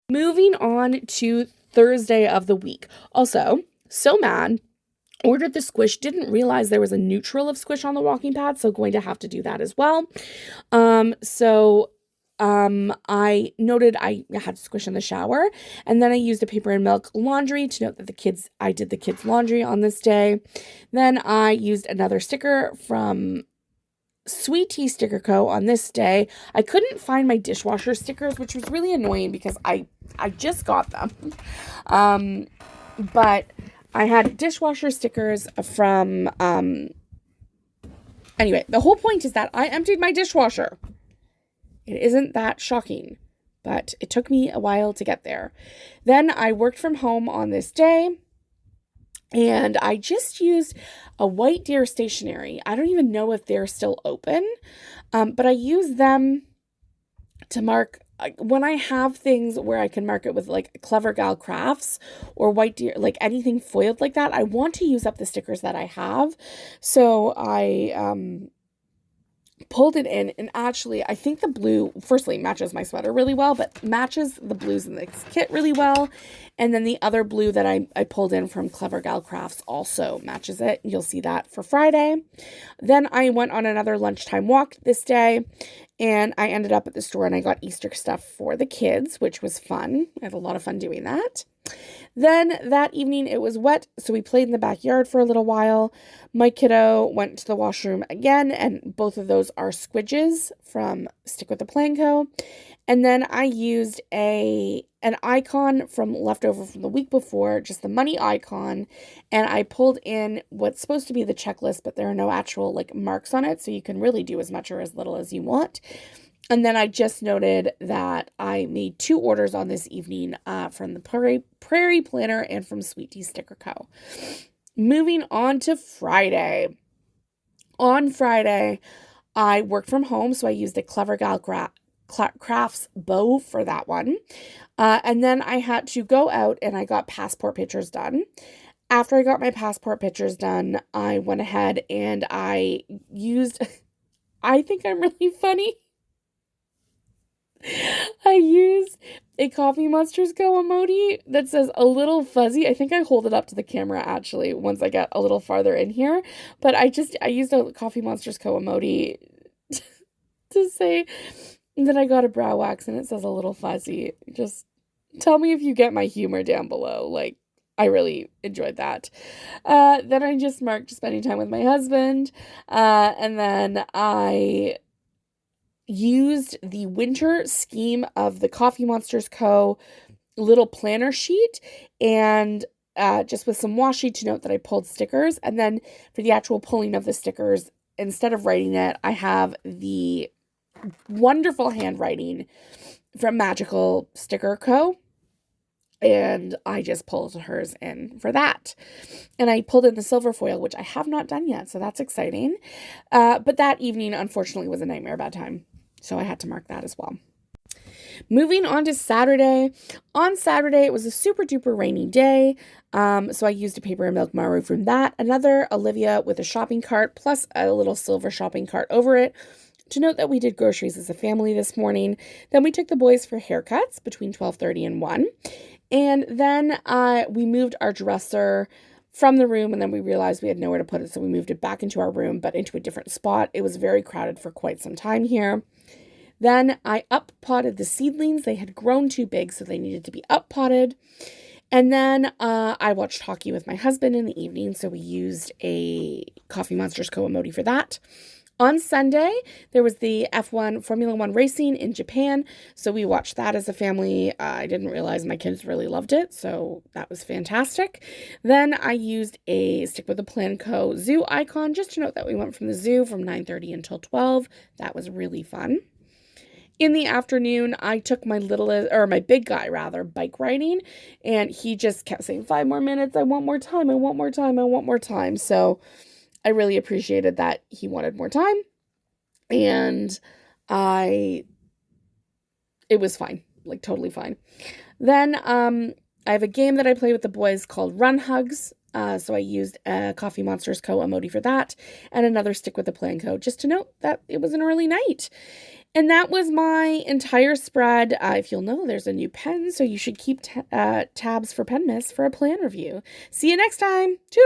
Moving on to Thursday of the week. Also, so mad. Ordered the squish, didn't realize there was a neutral of squish on the walking pad, so going to have to do that as well. I noted I had squish in the shower, and then I used a paper and milk laundry to note that I did the kids' laundry on this day. Then I used another sticker from Sweet Tea Sticker Co. on this day. I couldn't find my dishwasher stickers, which was really annoying because I just got them. But I had dishwasher stickers from, anyway, the whole point is that I emptied my dishwasher. It isn't that shocking, but it took me a while to get there. Then I worked from home on this day, and I just used a White Deer stationery. I don't even know if they're still open, but I use them to mark when I have things where I can mark it with like Clever Gal Crafts or White Deer, like anything foiled like that. I want to use up the stickers that I have. So I pulled it in, and actually I think the blue firstly matches my sweater really well, but matches the blues in this kit really well. And then the other blue that I pulled in from Clever Gal Crafts also matches it. You'll see that for Friday. Then I went on another lunchtime walk this day, and I ended up at the store and I got Easter stuff for the kids, which was fun. I had a lot of fun doing that. Then that evening it was wet, so we played in the backyard for a little while. My kiddo went to the washroom again, and both of those are squidges from Stick with the Plan Co. And then I used an icon from leftover from the week before, just the money icon, and I pulled in what's supposed to be the checklist, but there are no actual like marks on it, so you can really do as much or as little as you want. And then I just noted that I made 2 orders on this evening from the Prairie Planner and from Sweet Tea Sticker Co. Moving on to Friday. On Friday, I worked from home, so I used a Clever Gal Crafts bow for that one. And then I had to go out and I got passport pictures done. After I got my passport pictures done, I went ahead and I used, I think I'm really funny. I used a Coffee Monsters Co. emoji that says a little fuzzy. I think I hold it up to the camera actually once I get a little farther in here. But I used a Coffee Monsters Co. emoji to say that I got a brow wax and it says a little fuzzy. Just tell me if you get my humor down below. Like, I really enjoyed that. Then I just marked spending time with my husband. And then I used the winter scheme of the Coffee Monsters Co. little planner sheet and just with some washi to note that I pulled stickers. And then for the actual pulling of the stickers, instead of writing it, I have the wonderful handwriting from Magical Sticker Co. And I just pulled hers in for that. And I pulled in the silver foil, which I have not done yet, so that's exciting. But that evening, unfortunately, was a nightmare bad time. So I had to mark that as well. Moving on to Saturday. On Saturday, it was a super duper rainy day. So I used a paper and milk maru from that. Another Olivia with a shopping cart plus a little silver shopping cart over it to note that we did groceries as a family this morning. Then we took the boys for haircuts between 12:30 and 1. And then we moved our dresser from the room, and then we realized we had nowhere to put it, so we moved it back into our room, but into a different spot. It was very crowded for quite some time here. Then I up-potted the seedlings. They had grown too big, so they needed to be up-potted. And then I watched hockey with my husband in the evening, so we used a Coffee Monsters Co. emoji for that. On Sunday, there was the F1 Formula One racing in Japan, so we watched that as a family. I didn't realize my kids really loved it, so that was fantastic. Then I used a Stick with the Plan Co. zoo icon just to note that we went from the zoo from 9:30 until 12. That was really fun. In the afternoon, I took my big guy rather, bike riding, and he just kept saying, 5 more minutes, I want more time, I want more time, I want more time. So I really appreciated that he wanted more time, and it was fine, like totally fine. Then I have a game that I play with the boys called Run Hugs. So I used a Coffee Monsters Co. emoji for that and another stick with the plan code just to note that it was an early night. And that was my entire spread. If you'll know, there's a new pen, so you should keep tabs for Penmas for a plan review. See you next time.